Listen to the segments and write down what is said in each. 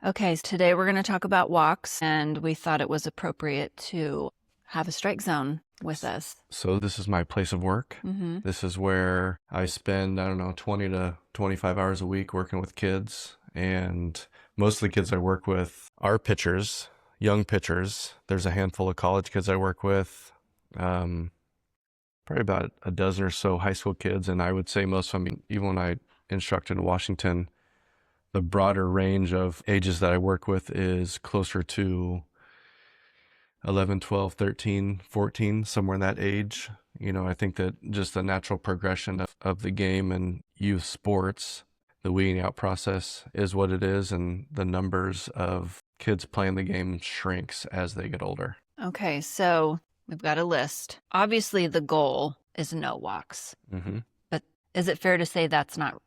Okay, so today we're going to talk about walks, and we thought it was appropriate to have a strike zone with us. So this is my place of work. Mm-hmm. This is where I spend, 20 to 25 hours a week working with kids. And most of the kids I work with are pitchers, young pitchers. There's a handful of college kids I work with, probably about a dozen or so high school kids. And I would say most of them, even when I instructed in Washington, the broader range of ages that I work with is closer to 11, 12, 13, 14, somewhere in that age. I think that just the natural progression of the game and youth sports, the weeding out process is what it is, and the numbers of kids playing the game shrinks as they get older. Okay, so we've got a list. Obviously, the goal is no walks. Mm-hmm. But is it fair to say that's not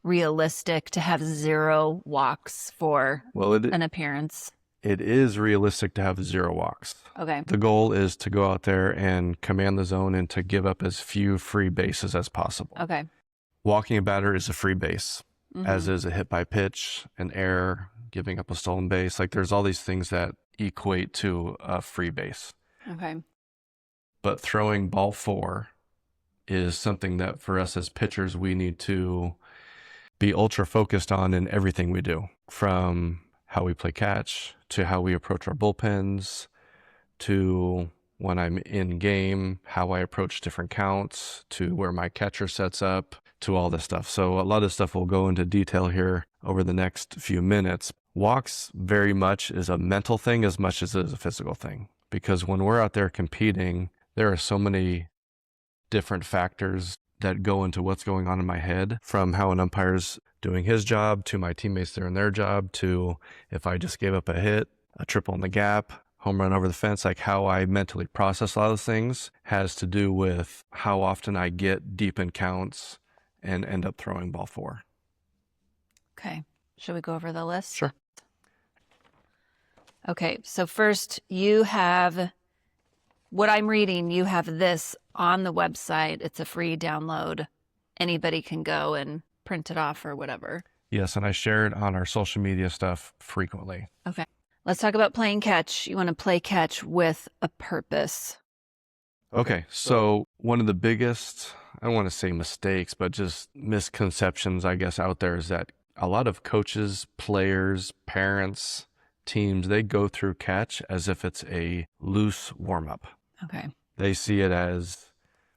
realistic to have 0 walks for an appearance? It is realistic to have 0 walks. Okay. The goal is to go out there and command the zone and to give up as few free bases as possible. Okay. Walking a batter is a free base, Mm-hmm. as is a hit by pitch, an error, giving up a stolen base. There's all these things that equate to a free base. Okay. But throwing ball 4 is something that for us as pitchers, we need to be ultra focused on in everything we do, from how we play catch to how we approach our bullpens to when I'm in game, how I approach different counts to where my catcher sets up to all this stuff. So a lot of stuff will go into detail here over the next few minutes. Walks very much is a mental thing as much as it is a physical thing, because when we're out there competing, there are so many different factors that go into what's going on in my head, from how an umpire's doing his job to my teammates doing their job to if I just gave up a hit, a triple in the gap, home run over the fence. How I mentally process a lot of things has to do with how often I get deep in counts and end up throwing ball 4. Okay. Should we go over the list? Sure. Okay. So first, you have what I'm reading. You have this on the website. It's a free download. Anybody can go and print it off or whatever. Yes, and I share it on our social media stuff frequently. Okay. Let's talk about playing catch. You want to play catch with a purpose. Okay, so one of the biggest, I don't want to say mistakes, but just misconceptions, I guess, out there is that a lot of coaches, players, parents, teams, they go through catch as if it's a loose warm-up. Okay. They see it as...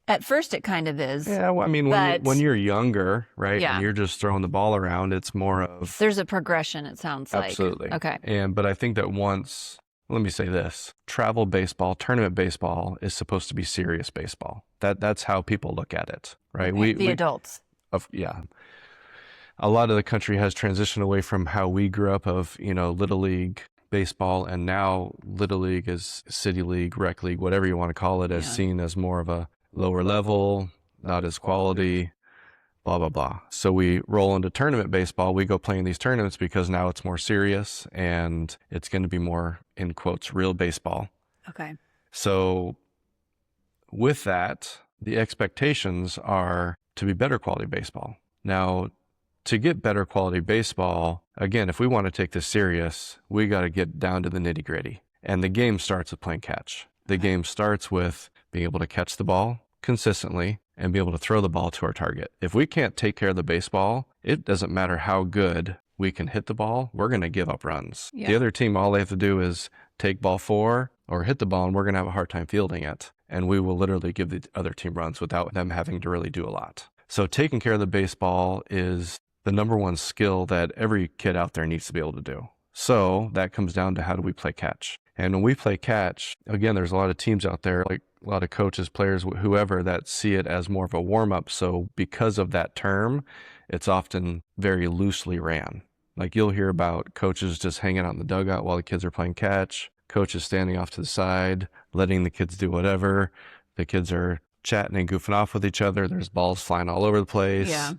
At first, it kind of is. Yeah, well, I mean, when you're younger, right, Yeah. and you're just throwing the ball around, it's more of... There's a progression, it sounds like. Absolutely. Okay. But I think that let me say this, travel baseball, tournament baseball is supposed to be serious baseball. That's how people look at it, right? Okay. The adults. Yeah. A lot of the country has transitioned away from how we grew up of, Little League baseball, and now Little League is City League, Rec League, whatever you want to call it, as seen as more of a lower level, not as quality, blah, blah, blah. So we roll into tournament baseball. We go play in these tournaments because now it's more serious and it's going to be more, in quotes, real baseball. Okay. So with that, the expectations are to be better quality baseball. Now, to get better quality baseball, again, if we want to take this serious, we got to get down to the nitty gritty. And the game starts with playing catch. The game starts with being able to catch the ball consistently and be able to throw the ball to our target. If we can't take care of the baseball, it doesn't matter how good we can hit the ball, we're going to give up runs. Yeah. The other team, all they have to do is take ball 4 or hit the ball, and we're going to have a hard time fielding it. And we will literally give the other team runs without them having to really do a lot. So taking care of the baseball is the number one skill that every kid out there needs to be able to do. So that comes down to how do we play catch? And when we play catch, again, there's a lot of teams out there, like a lot of coaches, players, whoever, that see it as more of a warm-up. So because of that term, it's often very loosely ran. You'll hear about coaches just hanging out in the dugout while the kids are playing catch, coaches standing off to the side, letting the kids do whatever. The kids are chatting and goofing off with each other. There's balls flying all over the place. Yeah.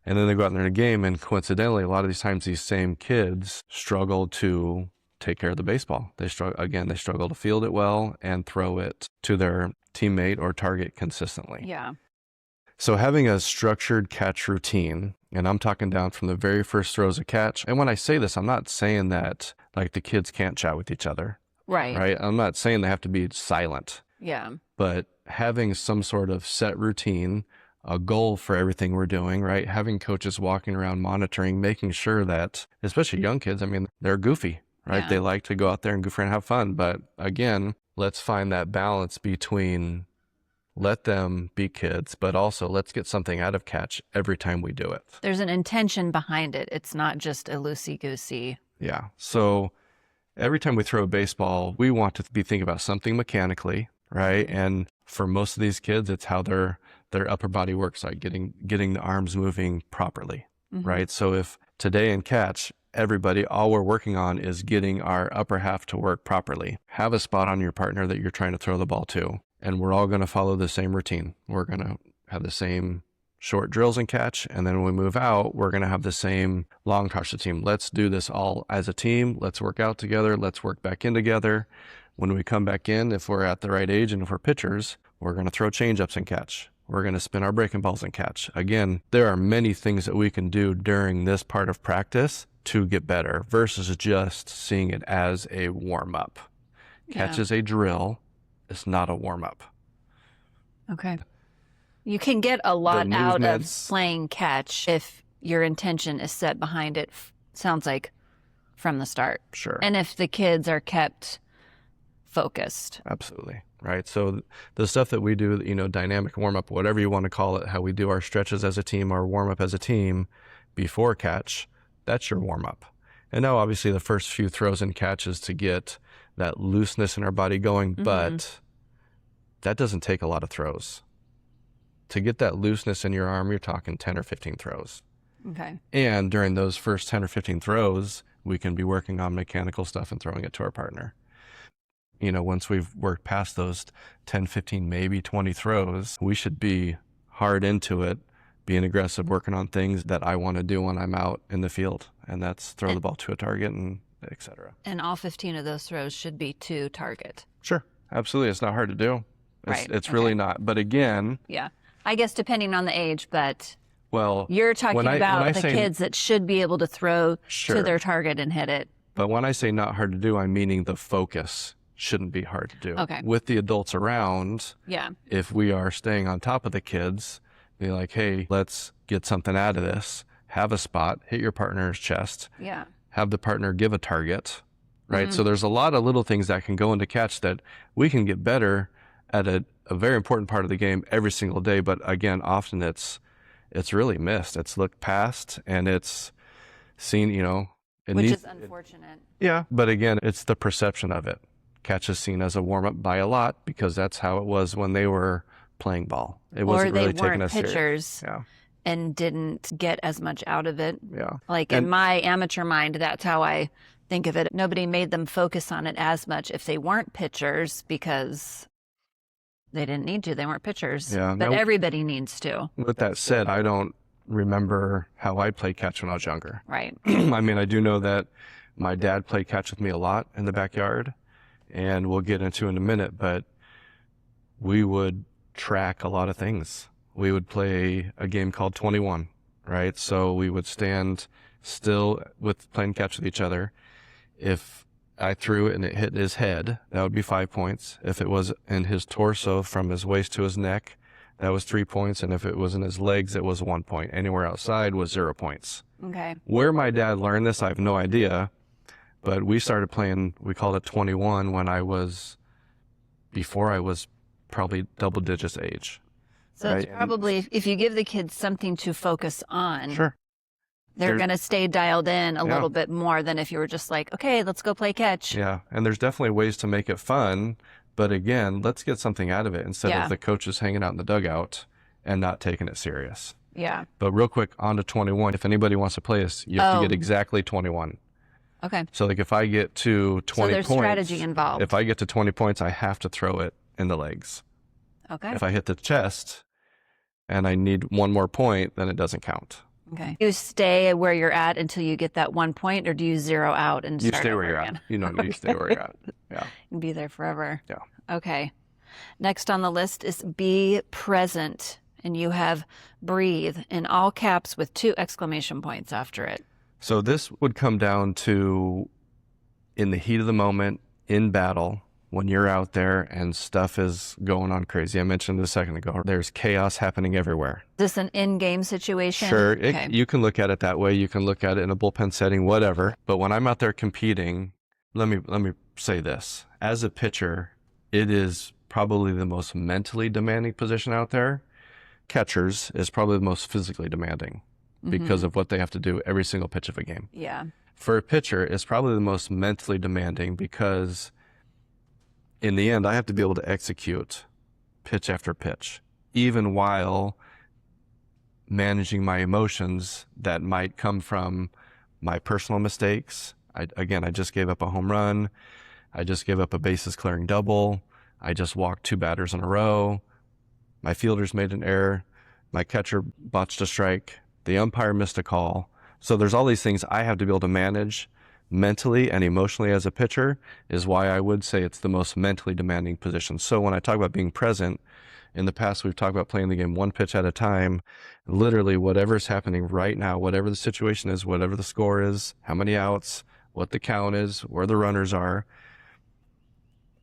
And then they go out in their game, and coincidentally, a lot of these times, these same kids struggle to take care of the baseball. They struggle to field it well and throw it to their teammate or target consistently. Yeah. So having a structured catch routine And I'm talking down from the very first throws of catch. And when I say this, I'm not saying that like the kids can't chat with each other. Right. I'm not saying they have to be silent. Yeah. But having some sort of set routine, a goal for everything we're doing, right? Having coaches walking around monitoring, making sure that, especially young kids, I mean, they're goofy, right? Yeah. They like to go out there and goof around and have fun. But again, let's find that balance between let them be kids, but also let's get something out of catch every time we do it. There's an intention behind it. It's not just a loosey-goosey. Yeah. So every time we throw a baseball, we want to be thinking about something mechanically, right? And for most of these kids, it's how their upper body works, like getting the arms moving properly, right? So if today in catch, everybody, all we're working on is getting our upper half to work properly. Have a spot on your partner that you're trying to throw the ball to, and we're all going to follow the same routine. We're going to have the same short drills and catch, and then when we move out, we're going to have the same long toss the team. Let's do this all as a team. Let's work out together. Let's work back in together. When we come back in, if we're at the right age and if we're pitchers, we're going to throw change-ups and catch. We're going to spin our breaking balls and catch. Again, there are many things that we can do during this part of practice to get better versus just seeing it as a warm-up. Catch is a drill. It's not a warm-up. Okay. You can get a lot out of playing catch if your intention is set behind it, sounds like, from the start. Sure. And if the kids are kept focused. Absolutely. Right. So the stuff that we do, dynamic warm-up, whatever you want to call it, how we do our stretches as a team, our warm-up as a team before catch, that's your warm-up. And now obviously the first few throws and catches to get that looseness in our body going, but that doesn't take a lot of throws. To get that looseness in your arm, you're talking 10 or 15 throws. Okay. And during those first 10 or 15 throws, we can be working on mechanical stuff and throwing it to our partner. Once we've worked past those 10, 15, maybe 20 throws, we should be hard into it, being aggressive, working on things that I want to do when I'm out in the field. And that's throw the ball to a target and et cetera. And all 15 of those throws should be to target. Sure. Absolutely. It's not hard to do. It's really not. But again. Yeah. I guess depending on the age, but well, you're talking about the kids that should be able to throw to their target and hit it. But when I say not hard to do, I'm meaning the focus shouldn't be hard to do. Okay. With the adults around, if we are staying on top of the kids, be like, hey, let's get something out of this. Have a spot, hit your partner's chest. Yeah. Have the partner give a target, right? So there's a lot of little things that can go into catch that we can get better at a very important part of the game every single day. But again, often it's really missed. It's looked past and it's seen, which is unfortunate. Yeah. But again, it's the perception of it. Catch is seen as a warm-up by a lot because that's how it was when they were playing ball. It wasn't really taking us serious. Or they weren't pitchers and didn't get as much out of it. Yeah. Like in my amateur mind, that's how I think of it. Nobody made them focus on it as much if they weren't pitchers because they didn't need to. They weren't pitchers. Yeah. But everybody needs to. With that said, I don't remember how I played catch when I was younger. Right. I mean, I do know that my dad played catch with me a lot in the backyard. And we'll get into in a minute, but we would track a lot of things. We would play a game called 21, right? So we would stand still with playing catch with each other. If I threw it and it hit his head, that would be 5 points. If it was in his torso from his waist to his neck, that was 3 points. And if it was in his legs, it was 1 point. Anywhere outside was 0 points. Okay. Where my dad learned this, I have no idea. But we started playing, we called it 21 before I was probably double digits age. So it's probably, if you give the kids something to focus on, they're going to stay dialed in a little bit more than if you were just like, okay, let's go play catch. Yeah. And there's definitely ways to make it fun. But again, let's get something out of it instead of the coaches hanging out in the dugout and not taking it serious. Yeah. But real quick, on to 21. If anybody wants to play us, you have to get exactly 21. Okay. So like if I get to 20 so there's points, strategy involved. If I get to 20 points, I have to throw it in the legs. Okay. If I hit the chest and I need one more point, then it doesn't count. Okay. Do you stay where you're at until you get that 1 point, or do you zero out and start stay where over you're again? at. You stay where you're at. Yeah. You can be there forever. Yeah. Okay. Next on the list is be present and you have breathe in all caps with 2 exclamation points after it. So this would come down to in the heat of the moment, in battle, when you're out there and stuff is going on crazy. I mentioned a second ago, there's chaos happening everywhere. Is this an in-game situation? Sure, Okay. you can look at it that way. You can look at it in a bullpen setting, whatever. But when I'm out there competing, let me say this. As a pitcher, it is probably the most mentally demanding position out there. Catchers is probably the most physically demanding because of what they have to do every single pitch of a game. Yeah. For a pitcher, it's probably the most mentally demanding because in the end, I have to be able to execute pitch after pitch, even while managing my emotions that might come from my personal mistakes. I just gave up a home run. I just gave up a bases clearing double. I just walked 2 batters in a row. My fielders made an error. My catcher botched a strike. The umpire missed a call. So there's all these things I have to be able to manage mentally and emotionally as a pitcher, is why I would say it's the most mentally demanding position. So when I talk about being present, in the past we've talked about playing the game 1 pitch at a time. Literally whatever's happening right now, whatever the situation is, whatever the score is, how many outs, what the count is, where the runners are,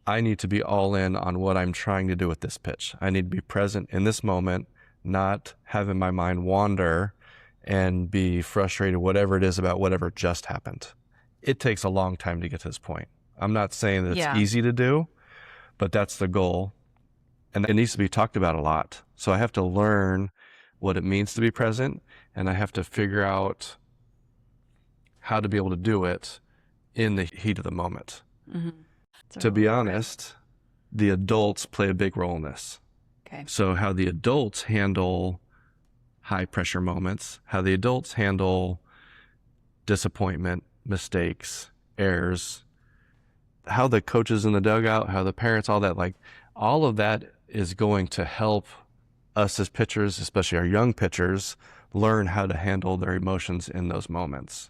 I need to be all in on what I'm trying to do with this pitch. I need to be present in this moment, not having my mind wander and be frustrated, whatever it is about whatever just happened. It takes a long time to get to this point. I'm not saying that it's easy to do, but that's the goal. And it needs to be talked about a lot. So I have to learn what it means to be present, and I have to figure out how to be able to do it in the heat of the moment. To be honest, the adults play a big role in this. Okay. So how the adults handle high pressure moments, how the adults handle disappointment, mistakes, errors, how the coaches in the dugout, how the parents, all that, like all of that is going to help us as pitchers, especially our young pitchers, learn how to handle their emotions in those moments.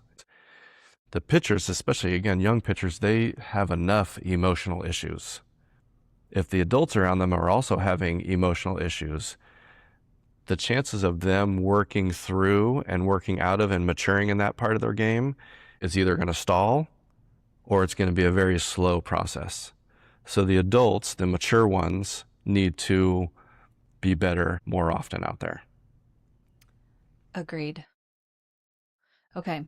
The pitchers, especially again, young pitchers, they have enough emotional issues. If the adults around them are also having emotional issues, the chances of them working through and working out of and maturing in that part of their game is either going to stall or it's going to be a very slow process. So the adults, the mature ones, need to be better more often out there. Agreed. Okay.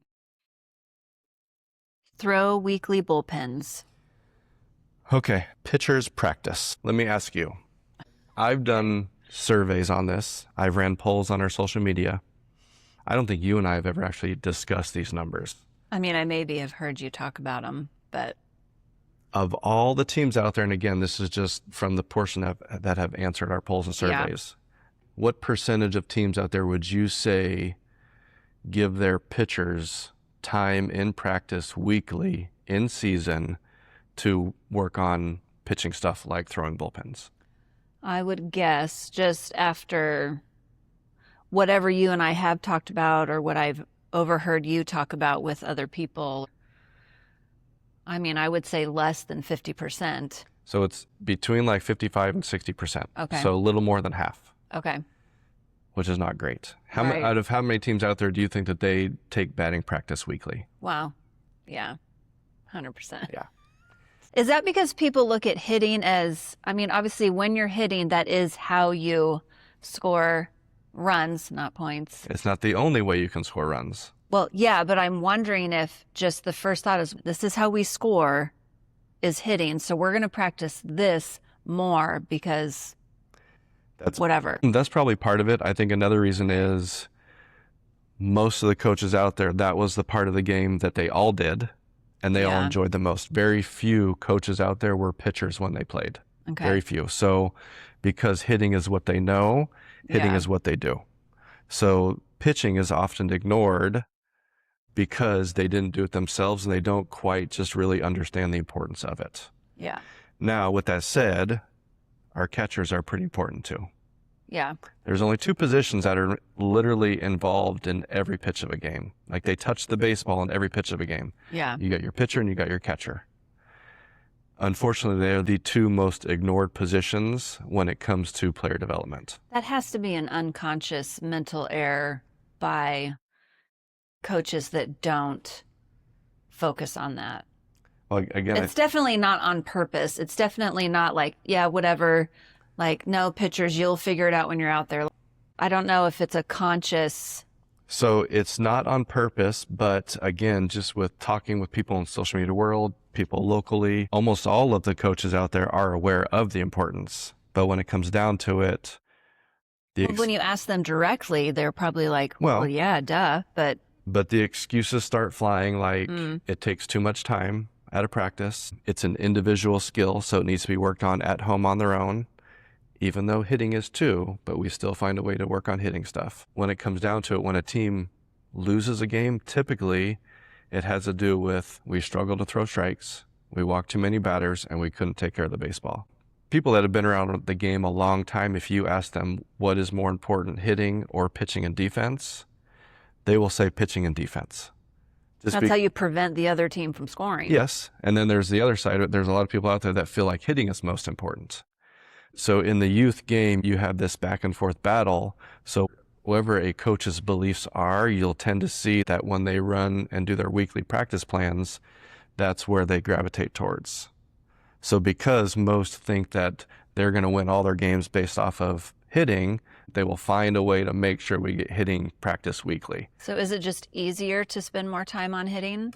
Throw weekly bullpens. Okay, pitchers practice. Let me ask you. I've done surveys on this. I've ran polls on our social media. I don't think you and I have ever actually discussed these numbers. I mean, I maybe have heard you talk about them, but of all the teams out there, and again, this is just from the portion that have answered our polls and surveys, what percentage of teams out there would you say give their pitchers time in practice weekly in season to work on pitching stuff like throwing bullpens? I would guess just after whatever you and I have talked about or what I've overheard you talk about with other people, I mean, I would say less than 50%. So it's between like 55 and 60%. Okay. So a little more than half. Okay. Which is not great. Right. Out of how many teams out there do you think that they take batting practice weekly? Wow. Yeah. 100%. Yeah. Is that because people look at hitting as, I mean, obviously when you're hitting, that is how you score runs, not points. It's not the only way you can score runs. Well, yeah, but I'm wondering if just the first thought is this is how we score is hitting. So we're going to practice this more because whatever. That's probably part of it. I think another reason is most of the coaches out there, that was the part of the game that they all did and they all enjoyed the most. Very few coaches out there were pitchers when they played. Okay. Very few. So because hitting is what they know, hitting is what they do. So pitching is often ignored because they didn't do it themselves and they don't quite just really understand the importance of it. Yeah. Now, with that said, our catchers are pretty important too. Yeah. There's only 2 positions that are literally involved in every pitch of a game. Like they touch the baseball in every pitch of a game. Yeah. You got your pitcher and you got your catcher. Unfortunately, they are the two most ignored positions when it comes to player development. That has to be an unconscious mental error by coaches that don't focus on that. Well, again, It's definitely not on purpose. It's definitely not like, yeah, whatever. Like, no, pitchers, you'll figure it out when you're out there. I don't know if it's a conscious. so it's not on purpose, but again, just with talking with people in the social media world, people locally, almost all of the coaches out there are aware of the importance. But when it comes down to it, When you ask them directly, they're probably like, well, well, yeah, duh. But the excuses start flying like it takes too much time at a practice. It's an individual skill, so it needs to be worked on at home on their own, even though hitting is too, but we still find a way to work on hitting stuff. When it comes down to it, when a team loses a game, typically it has to do with we struggled to throw strikes, we walked too many batters, and we couldn't take care of the baseball. People that have been around the game a long time, if you ask them what is more important, hitting or pitching and defense, they will say pitching and defense. that's how you prevent the other team from scoring. Yes. And then there's the other side of it. There's a lot of people out there that feel like hitting is most important. So in the youth game, you have this back and forth battle. So whatever a coach's beliefs are, you'll tend to see that when they run and do their weekly practice plans, that's where they gravitate towards. So because most think that they're going to win all their games based off of hitting, they will find a way to make sure we get hitting practice weekly. So is it just easier to spend more time on hitting?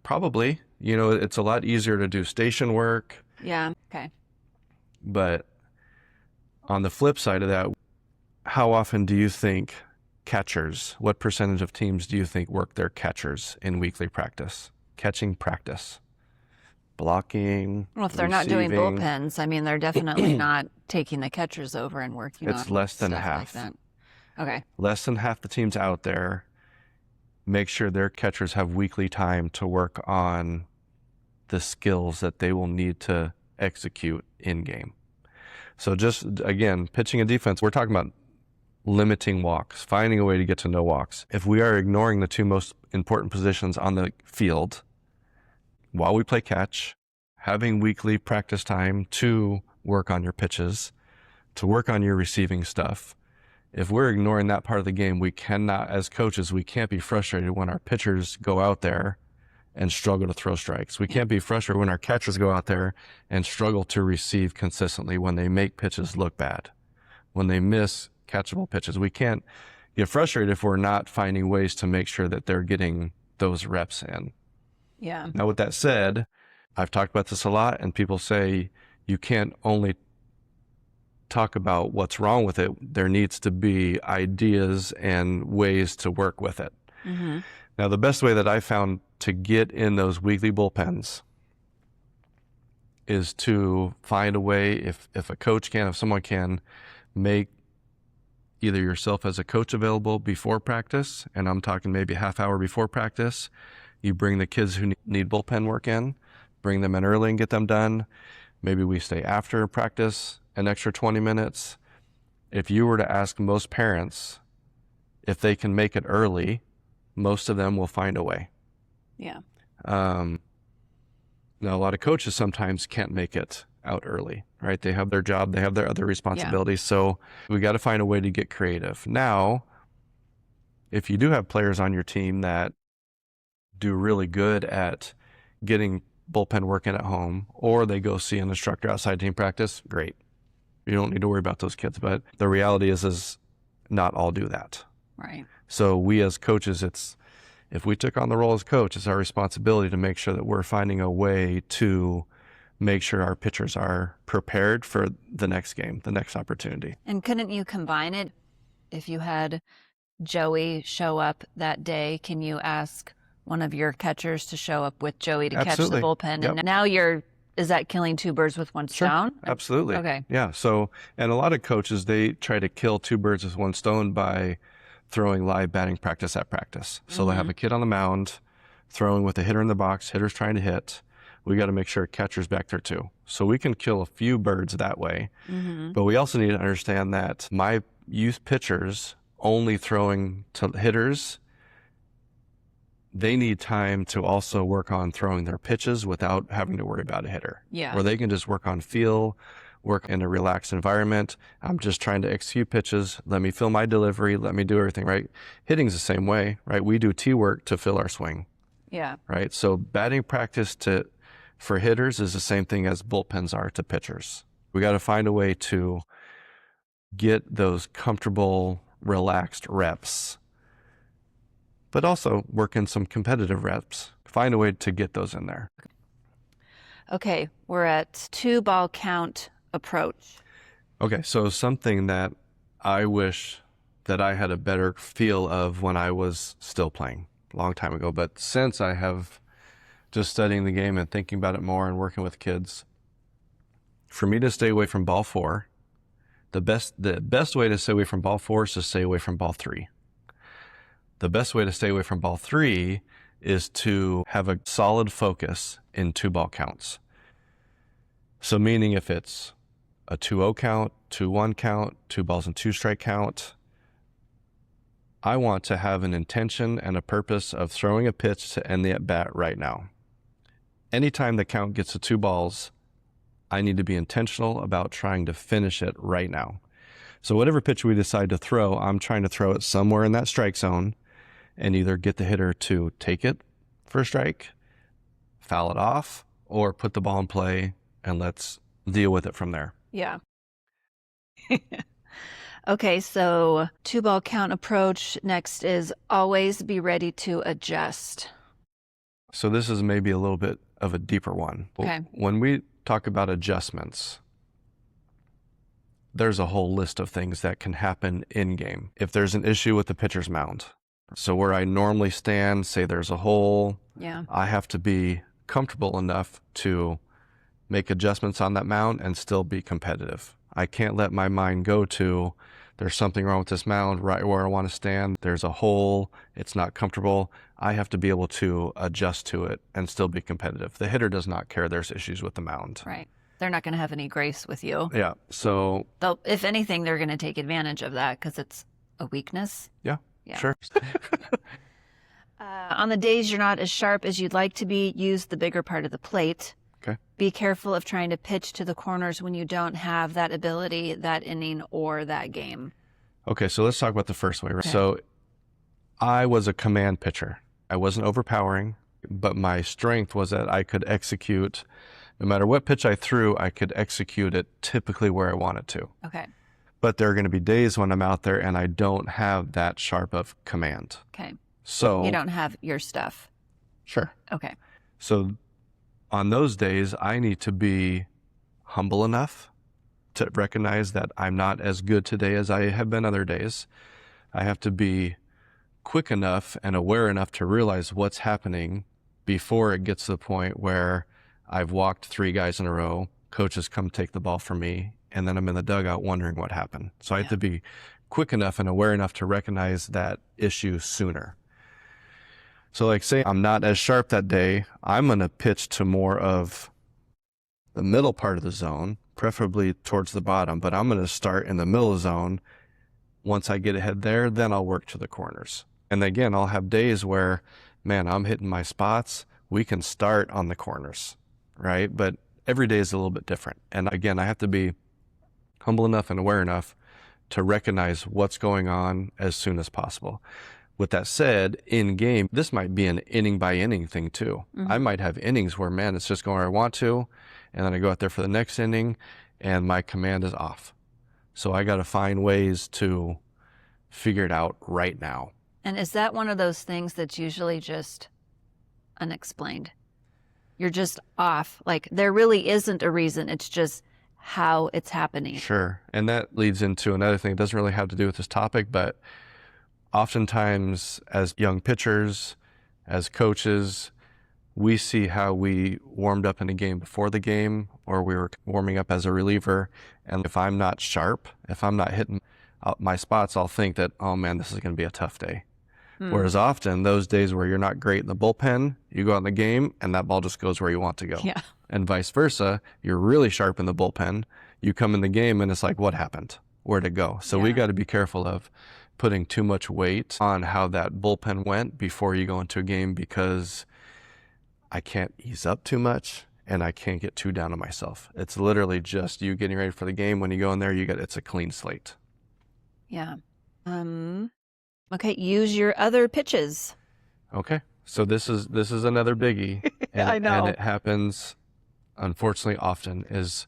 Probably, it's a lot easier to do station work. Yeah. Okay. But on the flip side of that, how often do you think catchers, what percentage of teams do you think work their catchers in weekly practice? Catching practice, blocking. Well, if they're not doing bullpens, I mean, they're definitely not taking the catchers over and working on It's less than stuff half. like that. Okay. Less than half the teams out there make sure their catchers have weekly time to work on the skills that they will need to execute in game. So just, again, pitching and defense, we're talking about limiting walks, finding a way to get to no walks. If we are ignoring the two most important positions on the field while we play catch, having weekly practice time to work on your pitches, to work on your receiving stuff, if we're ignoring that part of the game, we cannot, as coaches, we can't be frustrated when our pitchers go out there and struggle to throw strikes. We can't be frustrated when our catchers go out there and struggle to receive consistently, when they make pitches look bad, when they miss catchable pitches. We can't get frustrated if we're not finding ways to make sure that they're getting those reps in. Yeah. Now, with that said, I've talked about this a lot, and people say you can't only talk about what's wrong with it. There needs to be ideas and ways to work with it. Mm-hmm. Now, the best way that I found to get in those weekly bullpens is to find a way, if a coach can, if someone can, make either yourself as a coach available before practice, and I'm talking maybe a half hour before practice. You bring the kids who need bullpen work in, bring them in early and get them done. Maybe we stay after practice an extra 20 minutes. If you were to ask most parents if they can make it early, most of them will find a way. Yeah. Now, a lot of coaches sometimes can't make it out early, right? They have their job, they have their other responsibilities. Yeah. So we got to find a way to get creative. Now, if you do have players on your team that do really good at getting bullpen work in at home, or they go see an instructor outside team practice, great. You don't need to worry about those kids. But the reality is not all do that. Right. So we as coaches, if we took on the role as coach, it's our responsibility to make sure that we're finding a way to make sure our pitchers are prepared for the next game, the next opportunity. And couldn't you combine it? If you had Joey show up that day, can you ask one of your catchers to show up with Joey to Absolutely. Catch the bullpen? Yep. And now is that killing two birds with one stone? Sure. Absolutely. Okay. Yeah. So, and a lot of coaches, they try to kill two birds with one stone by throwing live batting practice at practice. So they have a kid on the mound throwing with a hitter in the box, hitter's trying to hit. We got to make sure catcher's back there too. So we can kill a few birds that way. Mm-hmm. But we also need to understand that my youth pitchers only throwing to hitters they need time to also work on throwing their pitches without having to worry about a hitter. Yeah. Where they can just work on feel, work in a relaxed environment. I'm just trying to execute pitches. Let me feel my delivery. Let me do everything right. Hitting's the same way, right? We do tee work to fill our swing, Yeah. right? So batting practice for hitters is the same thing as bullpens are to pitchers. We got to find a way to get those comfortable, relaxed reps, but also work in some competitive reps. Find a way to get those in there. Okay, we're at 2-ball count approach. Okay, so something that I wish that I had a better feel of when I was still playing a long time ago, but since I have just studying the game and thinking about it more and working with kids, for me to stay away from ball 4, the best way to stay away from ball 4 is to stay away from ball 3. The best way to stay away from ball 3 is to have a solid focus in 2-ball counts. So meaning if it's a 2-0 count, 2-1 count, 2 balls and 2 strike count, I want to have an intention and a purpose of throwing a pitch to end the at-bat right now. Anytime the count gets to 2 balls, I need to be intentional about trying to finish it right now. So whatever pitch we decide to throw, I'm trying to throw it somewhere in that strike zone and either get the hitter to take it for a strike, foul it off, or put the ball in play and let's deal with it from there. Yeah. Okay, so 2-ball count approach. Next is always be ready to adjust. So this is maybe a little bit of a deeper one. Okay. When we talk about adjustments, there's a whole list of things that can happen in game. If there's an issue with the pitcher's mound, so where I normally stand, say there's a hole, Yeah. I have to be comfortable enough to make adjustments on that mound and still be competitive. I can't let my mind go to there's something wrong with this mound right where I want to stand. There's a hole. It's not comfortable. I have to be able to adjust to it and still be competitive. The hitter does not care there's issues with the mound. Right. They're not going to have any grace with you. Yeah. So If anything, they're going to take advantage of that because it's a weakness. yeah. Yeah. Sure. On the days you're not as sharp as you'd like to be, use the bigger part of the plate. Okay. Be careful of trying to pitch to the corners when you don't have that ability, that inning, or that game. Okay, so let's talk about the first way. Right? Okay. So I was a command pitcher. I wasn't overpowering, but my strength was that I could execute, no matter what pitch I threw, I could execute it typically where I wanted to. Okay. But there are going to be days when I'm out there and I don't have that sharp of command. Okay. So You don't have your stuff. Sure. Okay. So on those days, I need to be humble enough to recognize that I'm not as good today as I have been other days. I have to be quick enough and aware enough to realize what's happening before it gets to the point where I've walked 3 guys in a row, coaches come take the ball from me, and then I'm in the dugout wondering what happened. So I have to be quick enough and aware enough to recognize that issue sooner. So like say I'm not as sharp that day, I'm going to pitch to more of the middle part of the zone, preferably towards the bottom, but I'm going to start in the middle of the zone. Once I get ahead there, then I'll work to the corners. And again, I'll have days where, man, I'm hitting my spots. We can start on the corners, right? But every day is a little bit different. And again, I have to be humble enough and aware enough to recognize what's going on as soon as possible. With that said, in game, this might be an inning by inning thing too. Mm-hmm. I might have innings where, man, it's just going where I want to, and then I go out there for the next inning and my command is off. So I got to find ways to figure it out right now. And is that one of those things that's usually just unexplained? You're just off. Like there really isn't a reason. It's just how it's happening. Sure. And that leads into another thing. It doesn't really have to do with this topic, but oftentimes as young pitchers, as coaches, we see how we warmed up in a game before the game, or we were warming up as a reliever. And if I'm not sharp, if I'm not hitting my spots, I'll think that, oh man, this is going to be a tough day. Whereas often those days where you're not great in the bullpen, you go out in the game and that ball just goes where you want to go. Yeah. And vice versa, you're really sharp in the bullpen, you come in the game and it's like, what happened? Where'd it go? So we got to be careful of putting too much weight on how that bullpen went before you go into a game, because I can't ease up too much and I can't get too down on myself. It's literally just you getting ready for the game. When you go in there, it's a clean slate. Yeah. Okay, use your other pitches. Okay. So this is another biggie. And, I know. And it happens, unfortunately, often, is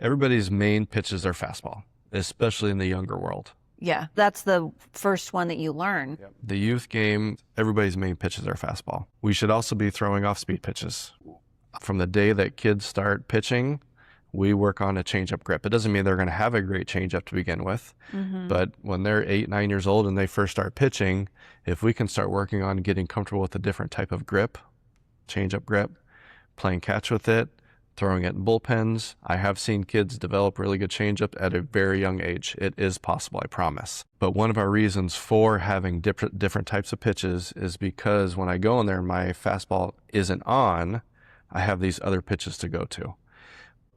everybody's main pitch is their fastball, especially in the younger world. Yeah, that's the first one that you learn. The youth game, everybody's main pitch is their fastball. We should also be throwing off-speed pitches. From the day that kids start pitching, we work on a changeup grip. It doesn't mean they're going to have a great changeup to begin with, but when they're 8, 9 years old and they first start pitching, if we can start working on getting comfortable with a different type of grip, changeup grip, playing catch with it, throwing it in bullpens. I have seen kids develop really good changeup at a very young age. It is possible, I promise. But one of our reasons for having different types of pitches is because when I go in there and my fastball isn't on, I have these other pitches to go to.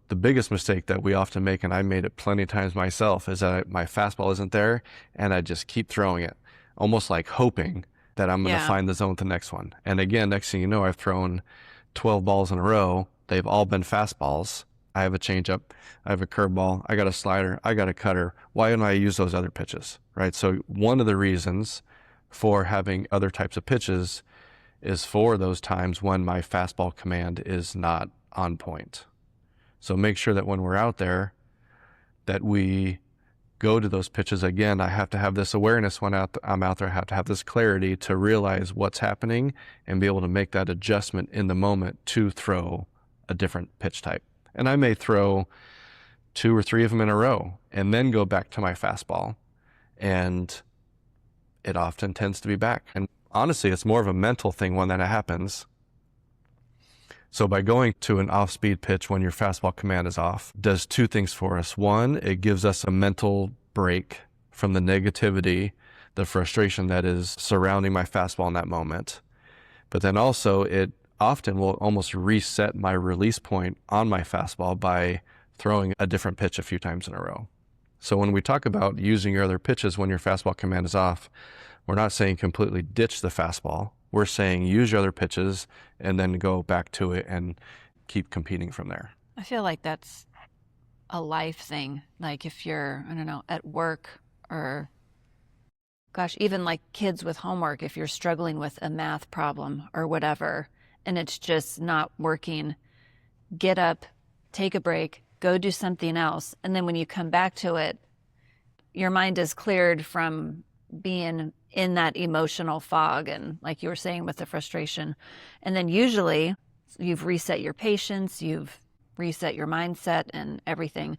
The biggest mistake that we often make, and I made it plenty of times myself, is that my fastball isn't there and I just keep throwing it, almost like hoping that I'm going to find the zone with the next one. And again, next thing you know, I've thrown 12 balls in a row. They've all been fastballs. I have a changeup, I have a curveball, I got a slider, I got a cutter. Why don't I use those other pitches, right? So one of the reasons for having other types of pitches is for those times when my fastball command is not on point. So make sure that when we're out there, that we go to those pitches. Again, I have to have this awareness when I'm out there. I have to have this clarity to realize what's happening and be able to make that adjustment in the moment to throw a different pitch type. And I may throw 2 or 3 of them in a row and then go back to my fastball. And it often tends to be back. And honestly, it's more of a mental thing when that happens. So by going to an off-speed pitch when your fastball command is off, does 2 things for us. One, it gives us a mental break from the negativity, the frustration that is surrounding my fastball in that moment. But then also it often will almost reset my release point on my fastball by throwing a different pitch a few times in a row. So when we talk about using your other pitches when your fastball command is off, we're not saying completely ditch the fastball. We're saying use your other pitches and then go back to it and keep competing from there. I feel like that's a life thing. Like if you're, I don't know, at work or, gosh, even like kids with homework, if you're struggling with a math problem or whatever, and it's just not working, get up, take a break, go do something else. And then when you come back to it, your mind is cleared from being in that emotional fog and like you were saying with the frustration. And then usually you've reset your patience, you've reset your mindset and everything.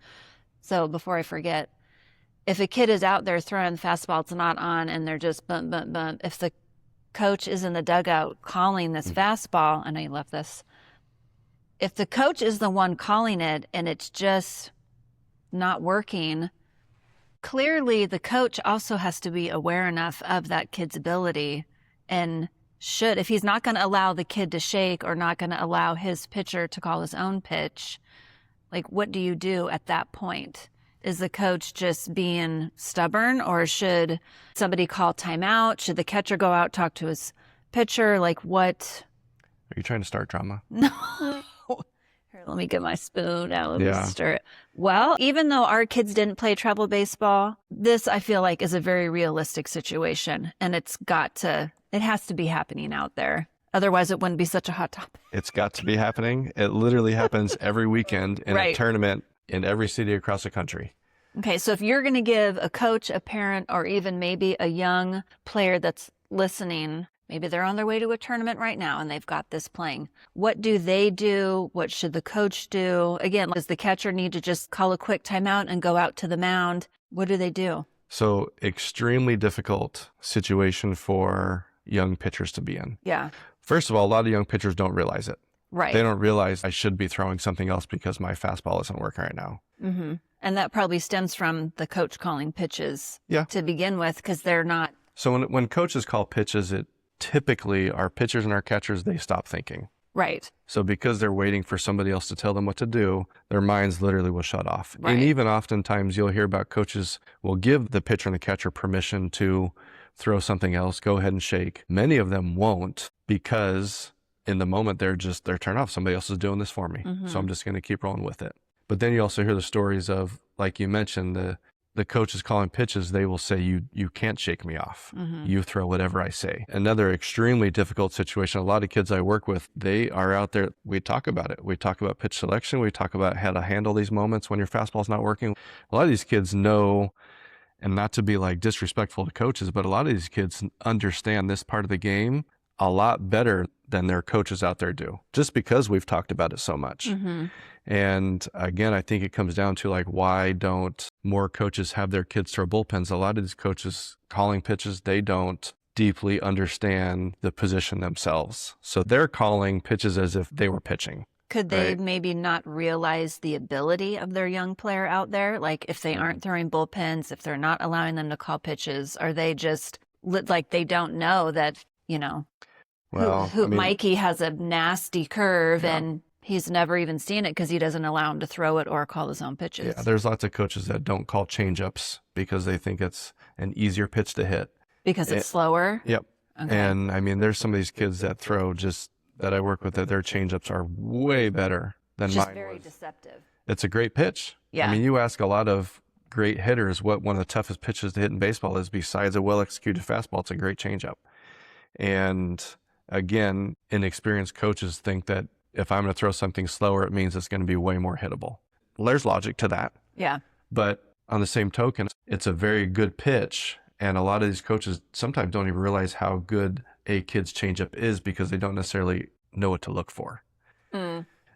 So before I forget, if a kid is out there throwing the fastball, it's not on and they're just bunt, bunt, bunt. If the coach is in the dugout calling this fastball, I know you love this. If the coach is the one calling it and it's just not working, clearly the coach also has to be aware enough of that kid's ability and should, if he's not going to allow the kid to shake or not going to allow his pitcher to call his own pitch, like what do you do at that point? Is the coach just being stubborn or should somebody call timeout? Should the catcher go out, talk to his pitcher? Like what? Are you trying to start drama? No. Here, let me get my spoon out. Let me stir it. Well, even though our kids didn't play travel baseball, this I feel like is a very realistic situation and it has to be happening out there. Otherwise it wouldn't be such a hot topic. It's got to be happening. It literally happens every weekend in a tournament in every city across the country. Okay, so if you're going to give a coach, a parent, or even maybe a young player that's listening, maybe they're on their way to a tournament right now and they've got this playing. What do they do? What should the coach do? Again, does the catcher need to just call a quick timeout and go out to the mound? What do they do? So extremely difficult situation for young pitchers to be in. Yeah. First of all, a lot of young pitchers don't realize it. Right. They don't realize I should be throwing something else because my fastball isn't working right now. Mm-hmm. And that probably stems from the coach calling pitches to begin with because they're not. So when coaches call pitches, it typically our pitchers and our catchers, they stop thinking. Right. So because they're waiting for somebody else to tell them what to do, their minds literally will shut off. Right. And even oftentimes you'll hear about coaches will give the pitcher and the catcher permission to throw something else, go ahead and shake. Many of them won't, because in the moment they're turned off. Somebody else is doing this for me. So I'm just going to keep rolling with it. But then you also hear the stories of, like you mentioned, the coaches calling pitches, they will say, you can't shake me off. You throw whatever I say. Another extremely difficult situation. A lot of kids I work with, they are out there. We talk about it. We talk about pitch selection. We talk about how to handle these moments when your fastball's not working. A lot of these kids know, and not to be like disrespectful to coaches, but a lot of these kids understand this part of the game a lot better than their coaches out there do, just because we've talked about it so much. And again, I think it comes down to like, why don't more coaches have their kids throw bullpens? A lot of these coaches calling pitches, they don't deeply understand the position themselves. So they're calling pitches as if they were pitching. Could they right? maybe not realize the ability of their young player out there? Like if they aren't throwing bullpens, if they're not allowing them to call pitches, are they just like they don't know that, you know, Well, who I mean, Mikey has a nasty curve Yeah. and he's never even seen it because he doesn't allow him to throw it or call his own pitches. yeah, there's lots of coaches that don't call changeups because they think it's an easier pitch to hit. Because it's slower? Yep. Okay. And I mean, there's some of these kids that throw that I work with, that their changeups are way better than Just mine very was. deceptive. It's a great pitch. Yeah. I mean, you ask a lot of great hitters what one of the toughest pitches to hit in baseball is besides a well-executed fastball. It's a great changeup. And again, inexperienced coaches think that if I'm going to throw something slower, it means it's going to be way more hittable. There's logic to that. Yeah. But on the same token, it's a very good pitch. And a lot of these coaches sometimes don't even realize how good a kid's changeup is because they don't necessarily know what to look for.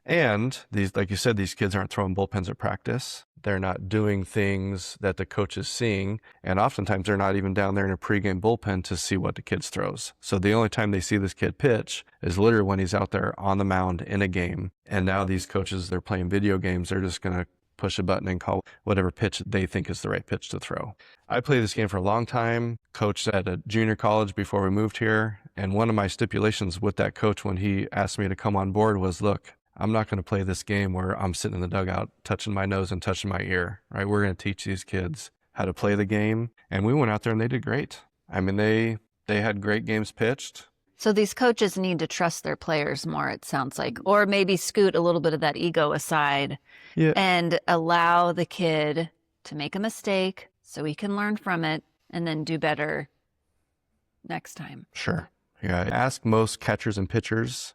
And these, like you said, these kids aren't throwing bullpens at practice. They're not doing things that the coach is seeing. And oftentimes they're not even down there in a pregame bullpen to see what the kid throws. So the only time they see this kid pitch is literally when he's out there on the mound in a game. And now these coaches, they're playing video games. They're just going to push a button and call whatever pitch they think is the right pitch to throw. I played this game for a long time, coached at a junior college before we moved here. And one of my stipulations with that coach when he asked me to come on board was, look, I'm not going to play this game where I'm sitting in the dugout, touching my nose and touching my ear, right? We're going to teach these kids how to play the game. And we went out there and they did great. I mean, they had great games pitched. So these coaches need to trust their players more, it sounds like, or maybe scoot a little bit of that ego aside and allow the kid to make a mistake so he can learn from it and then do better next time. Sure. Yeah. Ask most catchers and pitchers,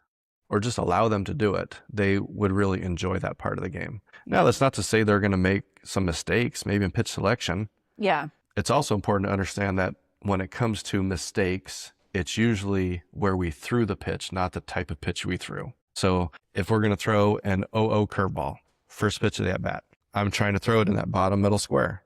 or just allow them to do it. They would really enjoy that part of the game. Now, that's not to say they're going to make some mistakes, maybe in pitch selection. Yeah. It's also important to understand that when it comes to mistakes, it's usually where we threw the pitch, not the type of pitch we threw. So if we're going to throw an 0-0 curveball, first pitch of the at-bat, I'm trying to throw it in that bottom middle square.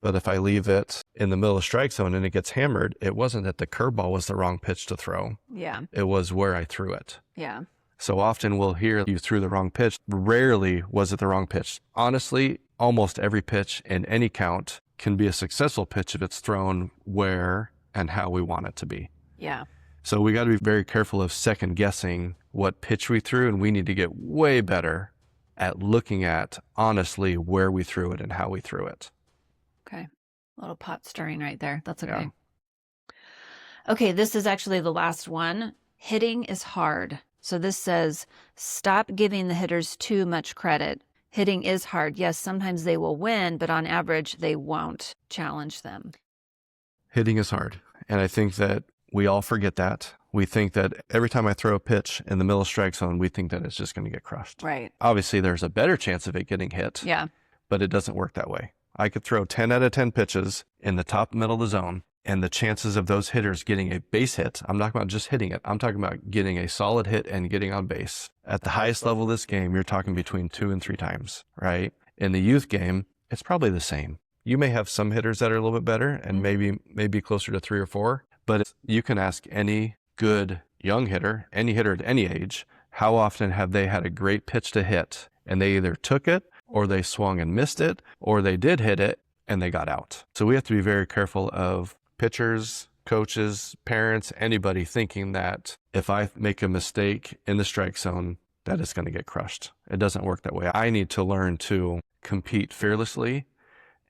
But if I leave it in the middle of the strike zone and it gets hammered, it wasn't that the curveball was the wrong pitch to throw. Yeah. It was where I threw it. Yeah. So often we'll hear you threw the wrong pitch. Rarely was it the wrong pitch. Honestly, almost every pitch in any count can be a successful pitch if it's thrown where and how we want it to be. Yeah. So we got to be very careful of second guessing what pitch we threw, and we need to get way better at looking at honestly where we threw it and how we threw it. Okay. A little pot stirring right there. That's okay. Yeah. Okay, this is actually the last one. Hitting is hard. So this says, stop giving the hitters too much credit. Hitting is hard. Yes, sometimes they will win, but on average, they won't. Challenge them. Hitting is hard. And I think that we all forget that. We think that every time I throw a pitch in the middle of strike zone, we think that it's just going to get crushed. Right. Obviously, there's a better chance of it getting hit. Yeah. But it doesn't work that way. I could throw 10 out of 10 pitches in the top middle of the zone, and the chances of those hitters getting a base hit, I'm not talking about just hitting it, I'm talking about getting a solid hit and getting on base. At the highest level of this game, you're talking between 2 and 3 times, right? In the youth game, it's probably the same. You may have some hitters that are a little bit better and maybe closer to 3 or 4, but you can ask any good young hitter, any hitter at any age, how often have they had a great pitch to hit and they either took it or they swung and missed it, or they did hit it and they got out. So we have to be very careful of pitchers, coaches, parents, anybody thinking that if I make a mistake in the strike zone, that it's going to get crushed. It doesn't work that way. I need to learn to compete fearlessly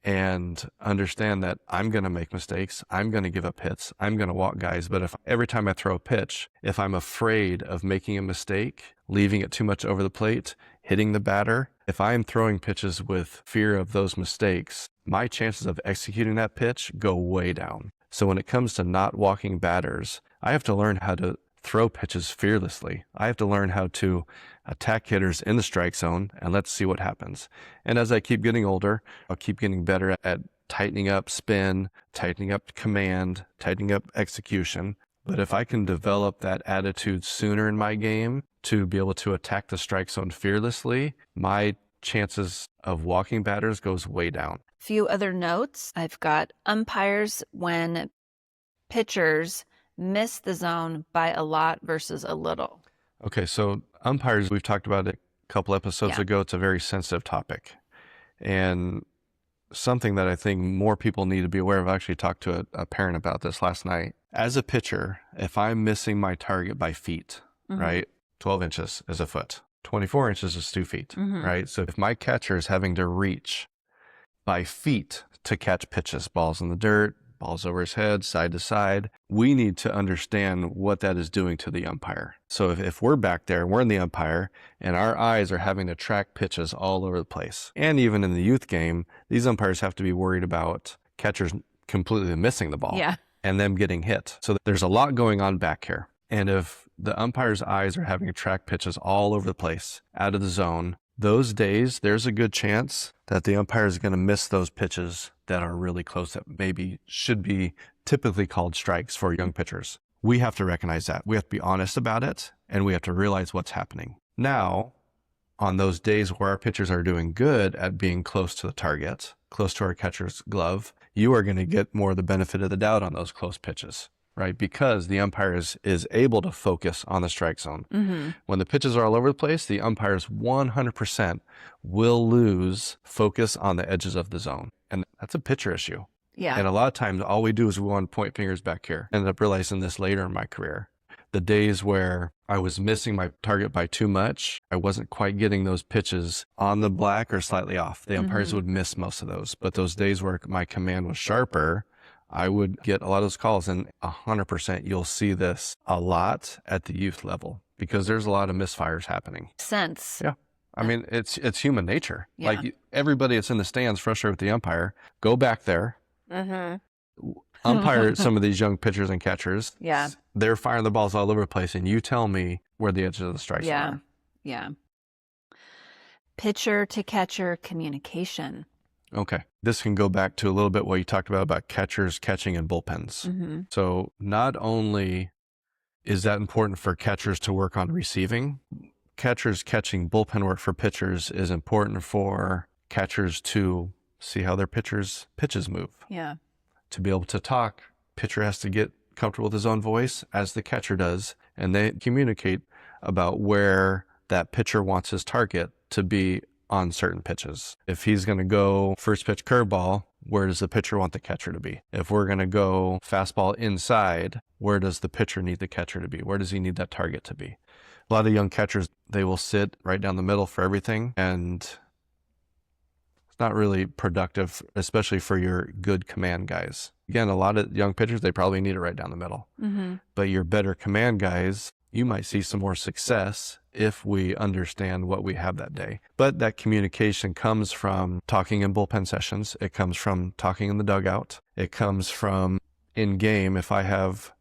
and understand that I'm going to make mistakes. I'm going to give up hits. I'm going to walk guys. But if every time I throw a pitch, if I'm afraid of making a mistake, leaving it too much over the plate, hitting the batter, if I'm throwing pitches with fear of those mistakes, my chances of executing that pitch go way down. So when it comes to not walking batters, I have to learn how to throw pitches fearlessly. I have to learn how to attack hitters in the strike zone, and let's see what happens. And as I keep getting older, I'll keep getting better at tightening up spin, tightening up command, tightening up execution. But if I can develop that attitude sooner in my game to be able to attack the strike zone fearlessly, my chances of walking batters goes way down. Few other notes. I've got umpires when pitchers miss the zone by a lot versus a little. Okay, so umpires, we've talked about it a couple episodes Yeah. ago. It's a very sensitive topic. And something that I think more people need to be aware of. I actually talked to a parent about this last night. As a pitcher, if I'm missing my target by feet, right? 12 inches is a foot. 24 inches is 2 feet, right? So if my catcher is having to reach by feet to catch pitches, balls in the dirt, balls over his head, side to side, we need to understand what that is doing to the umpire. So if we're back there, we're in the umpire, and our eyes are having to track pitches all over the place. And even in the youth game, these umpires have to be worried about catchers completely missing the ball and them getting hit. So there's a lot going on back here. And if the umpire's eyes are having to track pitches all over the place, out of the zone, those days, there's a good chance that the umpire is going to miss those pitches that are really close, that maybe should be typically called strikes for young pitchers. We have to recognize that. We have to be honest about it, and we have to realize what's happening. Now, on those days where our pitchers are doing good at being close to the target, close to our catcher's glove, you are going to get more of the benefit of the doubt on those close pitches, right? Because the umpire is able to focus on the strike zone. When the pitches are all over the place, the umpires 100% will lose focus on the edges of the zone. And that's a pitcher issue. Yeah. And a lot of times, all we do is we want to point fingers back here. I ended up realizing this later in my career. The days where I was missing my target by too much, I wasn't quite getting those pitches on the black or slightly off. The umpires would miss most of those. But those days where my command was sharper, I would get a lot of those calls, and 100% you'll see this a lot at the youth level because there's a lot of misfires happening. Sense. Yeah. I mean, it's human nature. Yeah. Like everybody that's in the stands frustrated with the umpire, go back there, umpire some of these young pitchers and catchers. Yeah. They're firing the balls all over the place, and you tell me where the edges of the strikes are. Yeah. Pitcher to catcher communication. Okay. This can go back to a little bit what you talked about catchers catching in bullpens. So not only is that important for catchers to work on receiving, catchers catching bullpen work for pitchers is important for catchers to see how their pitchers' pitches move. Yeah. To be able to talk, pitcher has to get comfortable with his own voice as the catcher does, and they communicate about where that pitcher wants his target to be on certain pitches. If he's going to go first pitch curveball, where does the pitcher want the catcher to be? If we're going to go fastball inside, where does the pitcher need the catcher to be? Where does he need that target to be? A lot of young catchers, they will sit right down the middle for everything, and it's not really productive, especially for your good command guys. Again, a lot of young pitchers, they probably need it right down the middle. But your better command guys, you might see some more success if we understand what we have that day. But that communication comes from talking in bullpen sessions. It comes from talking in the dugout. It comes from in game. If I have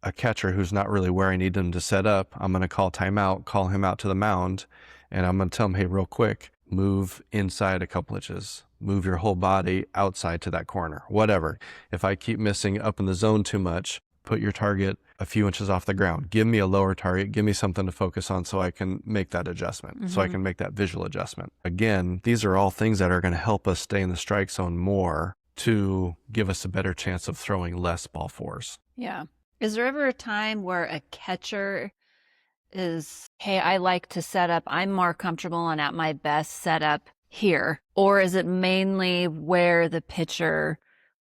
a catcher who's not really where I need him to set up, I'm going to call timeout, call him out to the mound, and I'm going to tell him, hey, real quick, move inside a couple inches. Move your whole body outside to that corner, whatever. If I keep missing up in the zone too much, put your target a few inches off the ground. Give me a lower target. Give me something to focus on so I can make that adjustment, so I can make that visual adjustment. Again, these are all things that are going to help us stay in the strike zone more to give us a better chance of throwing less ball fours. Yeah. Is there ever a time where a catcher is, hey, I like to set up, I'm more comfortable and at my best set up here? Or is it mainly where the pitcher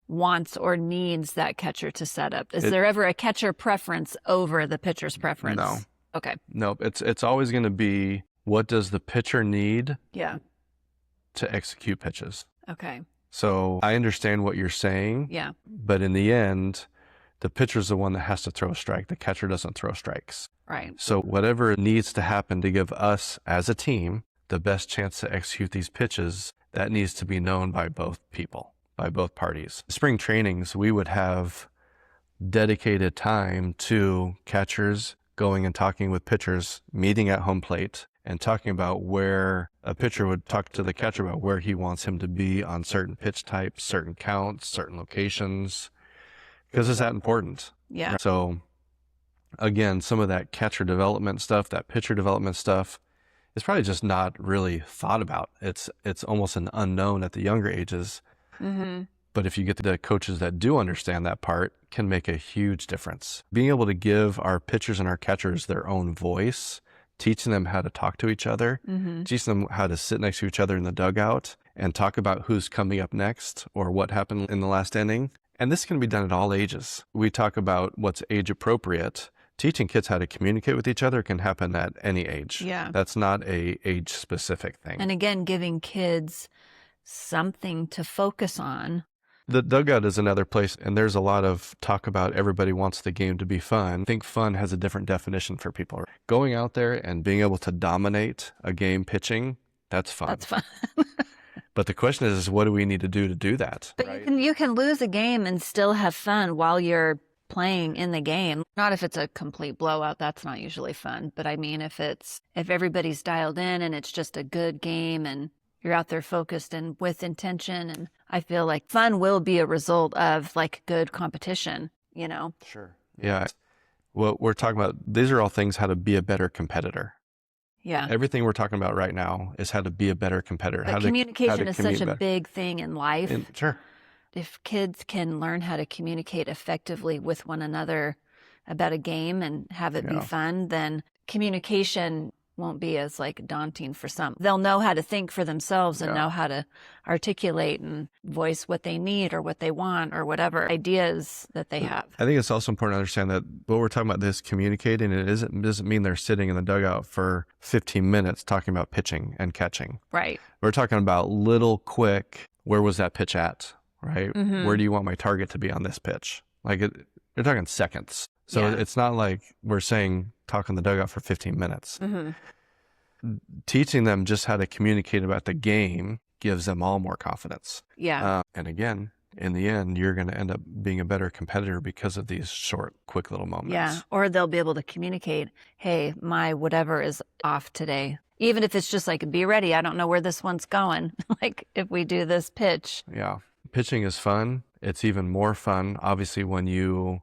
wants or needs that catcher to set up? Is there ever a catcher preference over the pitcher's preference? No. Okay. No, it's always going to be, what does the pitcher need Yeah. to execute pitches? Okay. So I understand what you're saying. Yeah. But in the end, the pitcher's the one that has to throw a strike. The catcher doesn't throw strikes. Right. So whatever needs to happen to give us as a team the best chance to execute these pitches, that needs to be known by both people, by both parties. Spring trainings, we would have dedicated time to catchers going and talking with pitchers, meeting at home plate, and talking about where a pitcher would talk to the catcher about where he wants him to be on certain pitch types, certain counts, certain locations, because it's that important. Yeah. So again, some of that catcher development stuff, that pitcher development stuff, is probably just not really thought about. It's almost an unknown at the younger ages. Mm-hmm. But if you get the coaches that do understand that part, can make a huge difference. Being able to give our pitchers and our catchers their own voice, teaching them how to talk to each other, Mm-hmm. teaching them how to sit next to each other in the dugout and talk about who's coming up next or what happened in the last inning. And this can be done at all ages. We talk about what's age appropriate. Teaching kids how to communicate with each other can happen at any age. Yeah. That's not a age specific thing. And again, giving kids something to focus on. The dugout is another place, and there's a lot of talk about everybody wants the game to be fun. I think fun has a different definition for people. Going out there and being able to dominate a game pitching, that's fun. That's fun. But the question is, what do we need to do that? But right? you can lose a game and still have fun while you're playing in the game. Not if it's a complete blowout. That's not usually fun. But I mean, if everybody's dialed in and it's just a good game and you're out there focused and with intention, and I feel like fun will be a result of like good competition, you know? Sure. Yeah. What we're talking about, these are all things how to be a better competitor. Yeah. Everything we're talking about right now is how to be a better competitor. But communication is such a big thing in life. Sure. If kids can learn how to communicate effectively with one another about a game and have it be fun, then communication won't be as like daunting for some. They'll know how to think for themselves and know how to articulate and voice what they need or what they want or whatever ideas that they have. I think it's also important to understand that what we're talking about, this communicating, it doesn't mean they're sitting in the dugout for 15 minutes talking about pitching and catching. Right. We're talking about little quick, where was that pitch at, right? Mm-hmm. Where do you want my target to be on this pitch? Like you're talking seconds. So it's not like we're saying talk in the dugout for 15 minutes. Mm-hmm. Teaching them just how to communicate about the game gives them all more confidence. Yeah. And again, in the end, you're going to end up being a better competitor because of these short, quick little moments. Yeah. Or they'll be able to communicate, hey, my whatever is off today. Even if it's just like, be ready. I don't know where this one's going. Like if we do this pitch. Yeah. Pitching is fun. It's even more fun, obviously, when you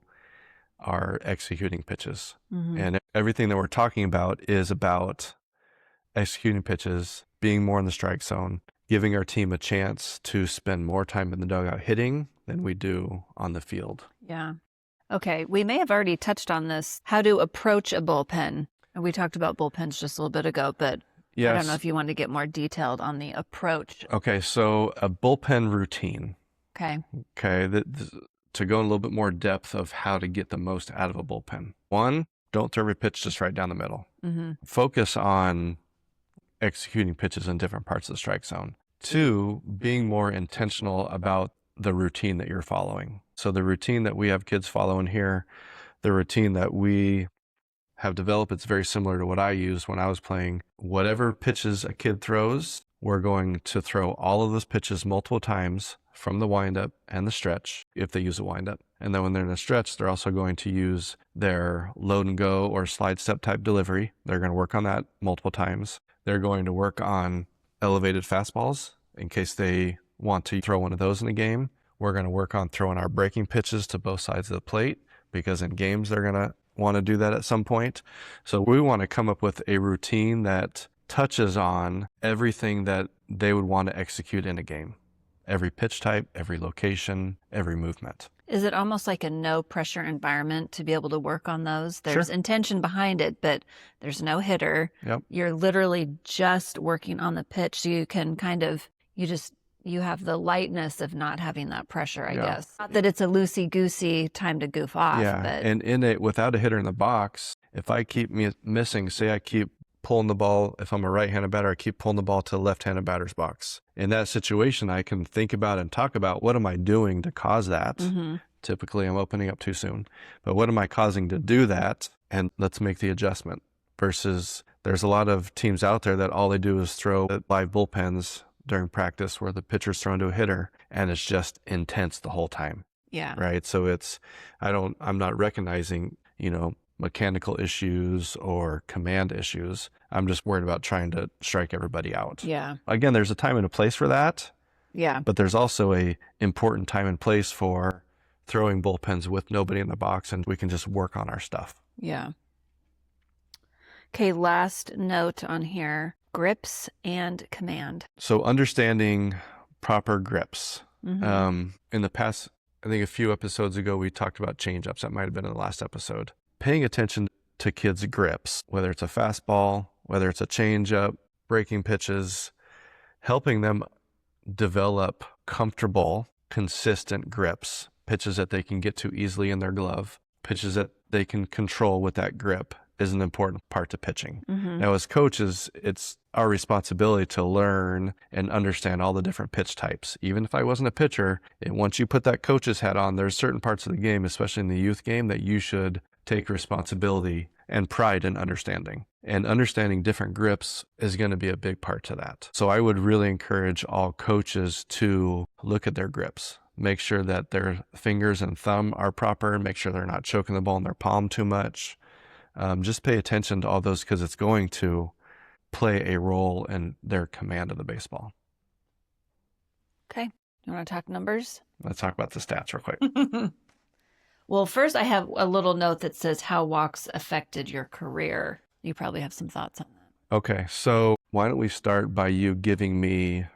are executing pitches. Mm-hmm. And everything that we're talking about is about executing pitches, being more in the strike zone, giving our team a chance to spend more time in the dugout hitting than we do on the field. Yeah. Okay. We may have already touched on this, how to approach a bullpen. And we talked about bullpens just a little bit ago, but yes. I don't know if you want to get more detailed on the approach. Okay. So a bullpen routine. Okay. Okay. To go in a little bit more depth of how to get the most out of a bullpen. One, don't throw every pitch just right down the middle. Mm-hmm. Focus on executing pitches in different parts of the strike zone. Two, being more intentional about the routine that you're following. So the routine that we have kids following here, the routine that we have developed, it's very similar to what I used when I was playing. Whatever pitches a kid throws, we're going to throw all of those pitches multiple times from the windup and the stretch, if they use a windup. And then when they're in a stretch, they're also going to use their load and go or slide step type delivery. They're going to work on that multiple times. They're going to work on elevated fastballs in case they want to throw one of those in a game. We're going to work on throwing our breaking pitches to both sides of the plate, because in games they're going to want to do that at some point. So we want to come up with a routine that touches on everything that they would want to execute in a game. Every pitch type, every location, every movement. Is it almost like a no pressure environment to be able to work on those? There's intention behind it, but there's no hitter. Yep. You're literally just working on the pitch. So you can you have the lightness of not having that pressure, I Yeah. guess. Not that it's a loosey-goosey time to goof off, Yeah, but and without a hitter in the box, if I keep missing, say I keep pulling the ball, if I'm a right-handed batter, I keep pulling the ball to the left-handed batter's box. In that situation, I can think about and talk about what am I doing to cause that. Typically, I'm opening up too soon, but what am I causing to do that? And let's make the adjustment. Versus there's a lot of teams out there that all they do is throw live bullpens during practice where the pitcher's thrown to a hitter and it's just intense the whole time. yeah. Right. So I'm not recognizing, mechanical issues or command issues. I'm just worried about trying to strike everybody out. Yeah. Again, there's a time and a place for that, Yeah. but there's also a important time and place for throwing bullpens with nobody in the box, and we can just work on our stuff. Yeah. Okay, last note on here, grips and command. So understanding proper grips. In the past, I think a few episodes ago, we talked about change-ups. That might have been in the last episode. Paying attention to kids' grips, whether it's a fastball, whether it's a change-up, breaking pitches, helping them develop comfortable, consistent grips, pitches that they can get to easily in their glove, pitches that they can control with that grip is an important part to pitching. Now, as coaches, it's our responsibility to learn and understand all the different pitch types. Even if I wasn't a pitcher, and once you put that coach's hat on, there's certain parts of the game, especially in the youth game, that you should take responsibility and pride in understanding. And understanding different grips is going to be a big part to that. So I would really encourage all coaches to look at their grips. Make sure that their fingers and thumb are proper. Make sure they're not choking the ball in their palm too much. Just pay attention to all those because it's going to play a role in their command of the baseball. Okay. You want to talk numbers? Let's talk about the stats real quick. Well, first I have a little note that says how walks affected your career. You probably have some thoughts on that. Okay, so why don't we start by you giving me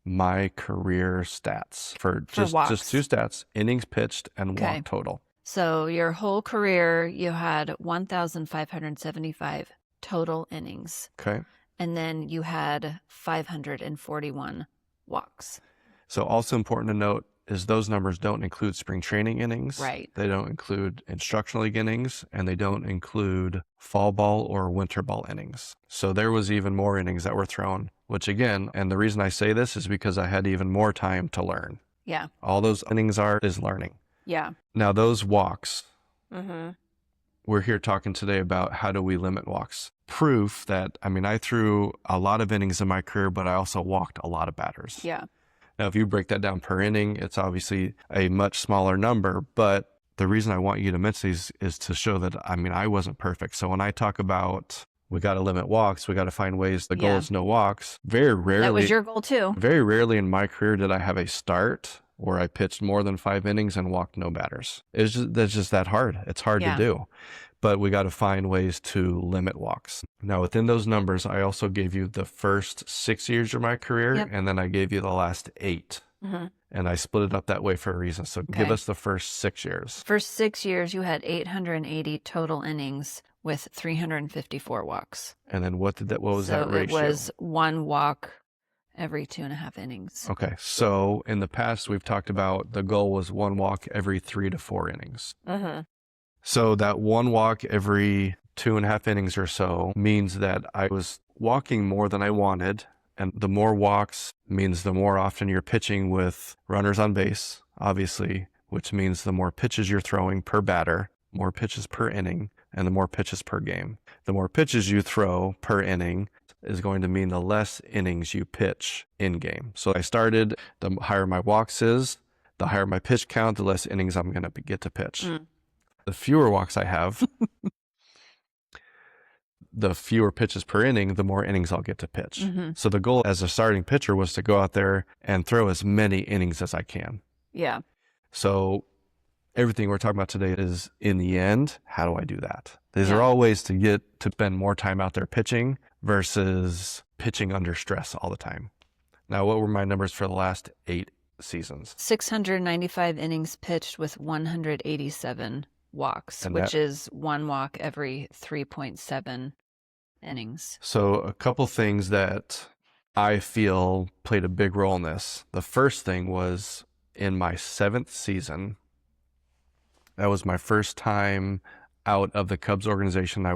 my career stats for walks. just two stats, innings pitched and Okay. walk total. So your whole career, you had 1,575 total innings. Okay. And then you had 541 walks. So also important to note is those numbers don't include spring training innings. Right. They don't include instructional league innings, and they don't include fall ball or winter ball innings. So there was even more innings that were thrown, which again, and the reason I say this is because I had even more time to learn. Yeah. All those innings is learning. Yeah. Now those walks, Mm-hmm. we're here talking today about how do we limit walks. Proof that, I threw a lot of innings in my career, but I also walked a lot of batters. Yeah. Now, if you break that down per inning, it's obviously a much smaller number, but the reason I want you to mention these is to show that, I wasn't perfect. So when I talk about we got to limit walks, we got to find ways, the goal Yeah. is no walks. Very rarely. That was your goal too. Very rarely in my career did I have a start where I pitched more than 5 innings and walked no batters. That's just that hard. It's hard Yeah. to do. But we got to find ways to limit walks. Now, within those numbers, I also gave you the first 6 years of my career, Yep. and then I gave you the last 8. Mm-hmm. And I split it up that way for a reason. So give Okay. us the first 6 years. First 6 years, you had 880 total innings with 354 walks. And then what was that ratio? It was 1 walk every 2.5 innings. Okay. So in the past, we've talked about the goal was 1 walk every 3 to 4 innings. Mm-hmm. So that 1 walk every 2.5 innings or so means that I was walking more than I wanted. And the more walks means the more often you're pitching with runners on base, obviously, which means the more pitches you're throwing per batter, more pitches per inning, and the more pitches per game. The more pitches you throw per inning is going to mean the less innings you pitch in game. So I started, the higher my walks is, the higher my pitch count, the less innings I'm going to get to pitch. Mm. The fewer walks I have, the fewer pitches per inning, the more innings I'll get to pitch. Mm-hmm. So the goal as a starting pitcher was to go out there and throw as many innings as I can. Yeah. So everything we're talking about today is, in the end, how do I do that? These Yeah. are all ways to get to spend more time out there pitching versus pitching under stress all the time. Now, what were my numbers for the last 8 seasons? 695 innings pitched with 187 walks, And which is 1 walk every 3.7 innings. So a couple things that I feel played a big role in this. The first thing was in my 7th season. That was my first time out of the Cubs organization. I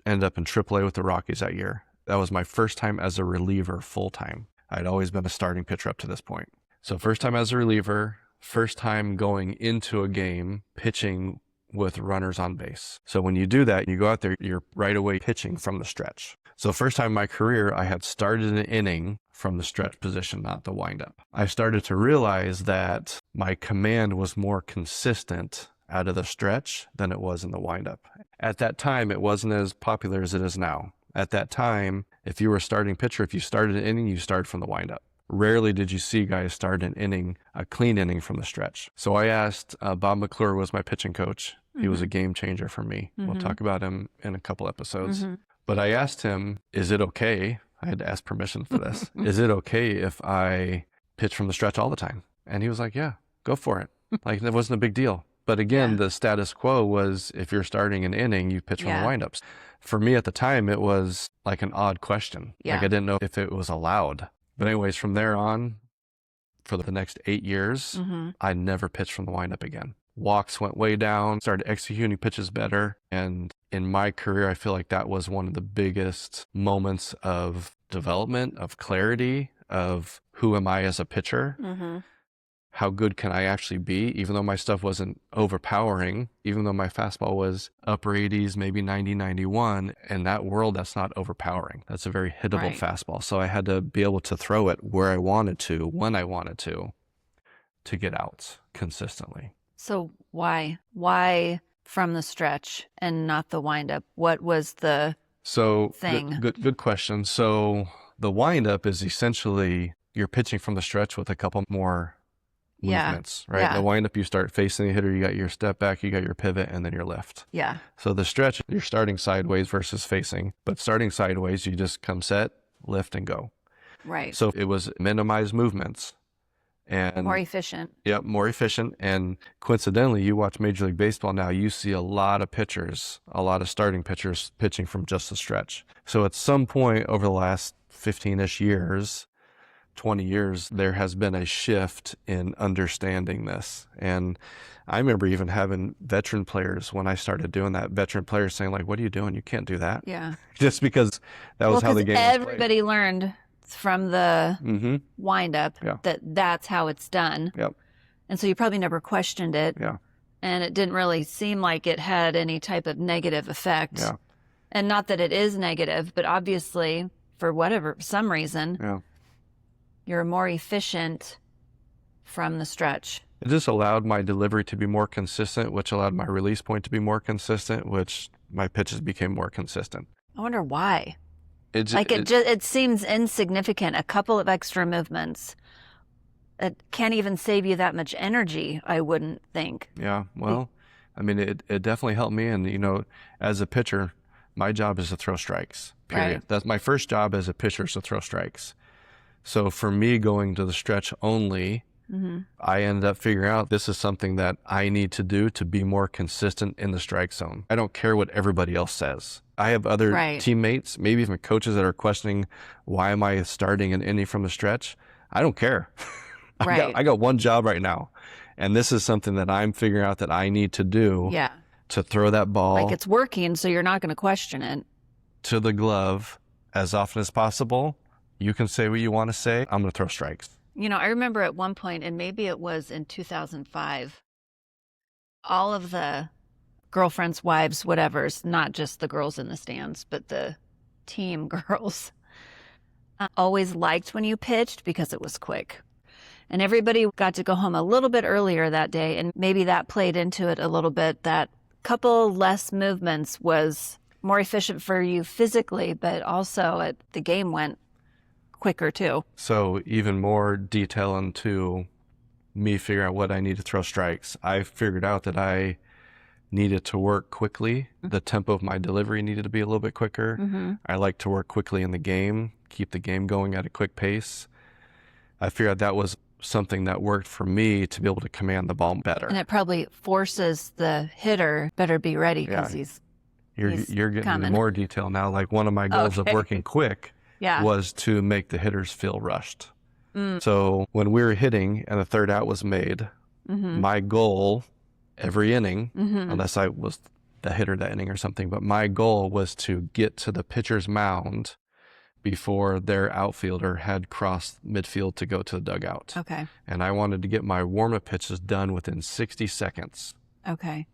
ended up in AAA with the Rockies that year. That was my first time as a reliever full time. I'd always been a starting pitcher up to this point. So first time as a reliever, first time going into a game pitching with runners on base. So when you do that, you go out there, you're right away pitching from the stretch. So first time in my career, I had started an inning from the stretch position, not the windup. I started to realize that my command was more consistent out of the stretch than it was in the windup. At that time, it wasn't as popular as it is now. At that time, if you were a starting pitcher, if you started an inning, you started from the windup. Rarely did you see guys start an inning, a clean inning from the stretch. So I asked, Bob McClure was my pitching coach. He was a game changer for me. We'll talk about him in a couple episodes. But I asked him, is it okay? I had to ask permission for this. Is it okay if I pitch from the stretch all the time? And he was like, yeah, go for it. Like, that wasn't a big deal. But again, the status quo was if you're starting an inning, you pitch from the windups. For me at the time, it was like an odd question. Like, I didn't know if it was allowed. But anyways, from there on, for the next 8 years, I never pitched from the windup again. Walks went way down, started executing pitches better. And in my career, I feel like that was one of the biggest moments of development, of clarity, of who am I as a pitcher? How good can I actually be? Even though my stuff wasn't overpowering, even though my fastball was upper 80s, maybe 90, 91, in that world, that's not overpowering. That's a very hittable fastball. So I had to be able to throw it where I wanted to, when I wanted to get outs consistently. So why? Why from the stretch and not the windup? What was the thing? Good question. So the windup is essentially you're pitching from the stretch with a couple more movements, right? The windup, you start facing the hitter, you got your step back, you got your pivot, and then your lift. So the stretch, you're starting sideways versus facing, but starting sideways, you just come set, lift, and go. So it was minimized movements. And more efficient. Yep, more efficient. And coincidentally, you watch Major League Baseball now, you see a lot of pitchers, a lot of starting pitchers pitching from just the stretch. So at some point over the last 15-ish years, 20 years, there has been a shift in understanding this. And I remember even having veteran players, when I started doing that, veteran players saying like, what are you doing? You can't do that. Just because that was how the game was played. Everybody learned from the windup that that's how it's done. And so you probably never questioned it. And it didn't really seem like it had any type of negative effect. And not that it is negative, but obviously for some reason, you're more efficient from the stretch. It just allowed my delivery to be more consistent, which allowed my release point to be more consistent, which my pitches became more consistent. I wonder why. It seems insignificant. A couple of extra movements. It can't even save you that much energy, I wouldn't think. Well, I mean, it definitely helped me. And, you know, as a pitcher, my job is to throw strikes, period. That's my first job as a pitcher, is to throw strikes. So for me, going to the stretch only, I ended up figuring out this is something that I need to do to be more consistent in the strike zone. I don't care what everybody else says. I have other teammates, maybe even coaches, that are questioning, why am I starting an inning from the stretch? I don't care. I got one job right now. And this is something that I'm figuring out that I need to do to throw that ball. Like, it's working, so you're not going to question it. To the glove as often as possible. You can say what you want to say. I'm going to throw strikes. You know, I remember at one point, and maybe it was in 2005, all of the girlfriends, wives, whatever's, not just the girls in the stands, but the team girls, always liked when you pitched because it was quick. And everybody got to go home a little bit earlier that day, and maybe that played into it a little bit. That couple less movements was more efficient for you physically, but also the game went quicker too. So even more detail into me figuring out what I need to throw strikes. I figured out that I needed to work quickly. The tempo of my delivery needed to be a little bit quicker. I like to work quickly in the game, keep the game going at a quick pace. I figured out that was something that worked for me to be able to command the ball better. And it probably forces the hitter better be ready because you're getting into more detail now. Like, one of my goals of working quick Yeah. was to make the hitters feel rushed. So when we were hitting and the third out was made, my goal every inning, unless I was the hitter that inning or something, but my goal was to get to the pitcher's mound before their outfielder had crossed midfield to go to the dugout. Okay. And I wanted to get my warm-up pitches done within 60 seconds. Okay.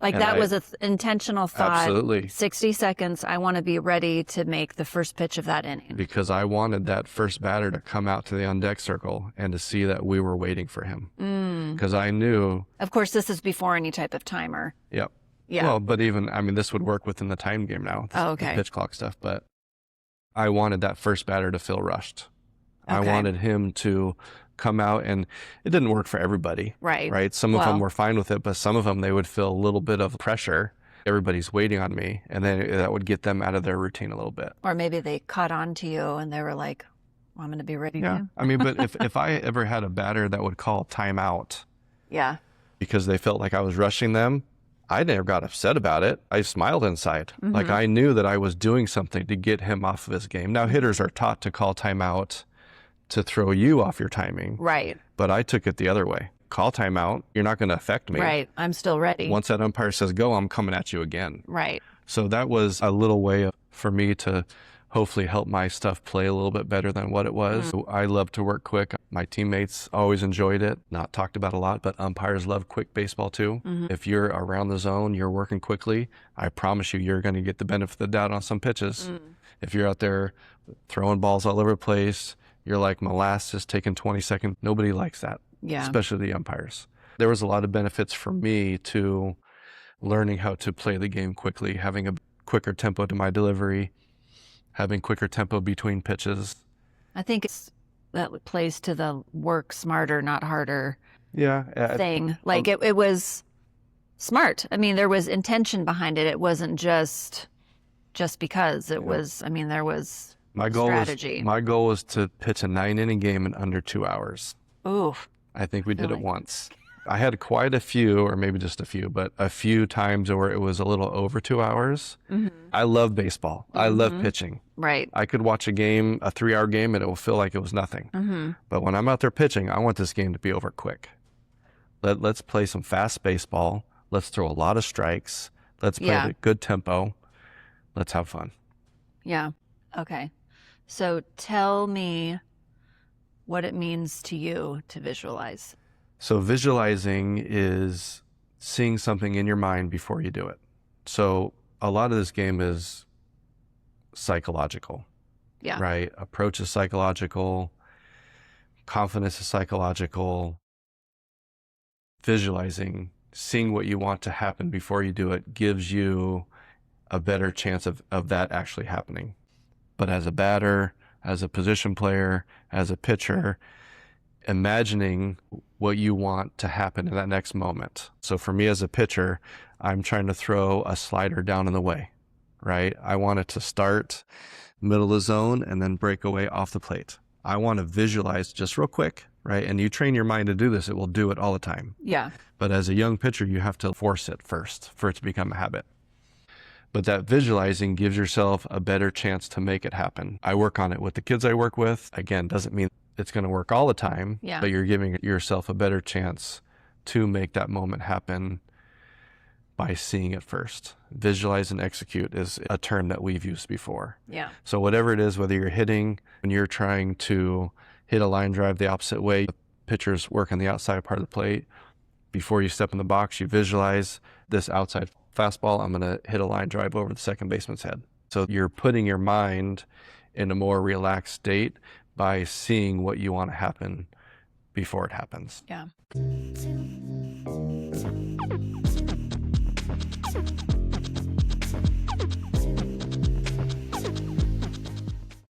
Like And that was an intentional thought. Absolutely. 60 seconds. I want to be ready to make the first pitch of that inning. Because I wanted that first batter to come out to the on-deck circle and to see that we were waiting for him. Because I knew... Of course, this is before any type of timer. Yep. Yeah. Well, but even, I mean, this would work within the time game now. Oh, okay. The pitch clock stuff. But I wanted that first batter to feel rushed. I Okay. wanted him to come out, and it didn't work for everybody. Right. Some of Well- them were fine with it, but some of them, they would feel a little bit of pressure. Everybody's waiting on me, and then that would get them out of their routine a little bit. Or maybe they caught on to you and they were like, well, I'm going to be ready Yeah. to. I mean, but if I ever had a batter that would call timeout Yeah. because they felt like I was rushing them, I never got upset about it. I smiled inside. Like I knew that I was doing something to get him off of his game. Now, hitters are taught to call timeout to throw you off your timing. Right. But I took it the other way. Call timeout. You're not going to affect me. Right. I'm still ready. Once that umpire says go, I'm coming at you again. Right. So that was a little way for me to hopefully help my stuff play a little bit better than what it was. I love to work quick. My teammates always enjoyed it. Not talked about a lot, but umpires love quick baseball too. If you're around the zone, you're working quickly, I promise you're going to get the benefit of the doubt on some pitches. If you're out there throwing balls all over the place, you're like molasses taking 20 seconds. Nobody likes that, Yeah. especially the umpires. There was a lot of benefits for me to learning how to play the game quickly, having a quicker tempo to my delivery, having quicker tempo between pitches. I think that plays to the work smarter, not harder Yeah. thing. Like it was smart. I mean, there was intention behind it. It wasn't just because it was, I mean, there was strategy. My goal was to pitch a 9-inning game in under 2 hours. Ooh. I think we did it Really? once. I had quite a few, or maybe just a few, but a few times where it was a little over 2 hours. I love baseball. I love pitching. Right. I could watch a game, a 3-hour game, and it will feel like it was nothing. But when I'm out there pitching, I want this game to be over quick. Let's play some fast baseball. Let's throw a lot of strikes. Let's play Yeah. the good tempo. Let's have fun. Yeah. Okay. So tell me what it means to you to visualize. So visualizing is seeing something in your mind before you do it. So a lot of this game is psychological, Yeah. right? Approach is psychological. Confidence is psychological. Visualizing, seeing what you want to happen before you do it gives you a better chance of that actually happening. But as a batter, as a position player, as a pitcher, imagining what you want to happen in that next moment. So for me as a pitcher, I'm trying to throw a slider down in the way, right? I want it to start middle of the zone and then break away off the plate. I want to visualize just real quick, right? And you train your mind to do this, it will do it all the time. Yeah. But as a young pitcher, you have to force it first for it to become a habit. But that visualizing gives yourself a better chance to make it happen. I work on it with the kids I work with. Again, doesn't mean it's going to work all the time, Yeah. but you're giving yourself a better chance to make that moment happen by seeing it first. Visualize and execute is a term that we've used before. Yeah. So whatever it is, whether you're hitting and you're trying to hit a line drive the opposite way, the pitcher's working the outside part of the plate. Before you step in the box, you visualize this outside fastball, I'm going to hit a line drive over the second baseman's head. So you're putting your mind in a more relaxed state by seeing what you want to happen before it happens. Yeah.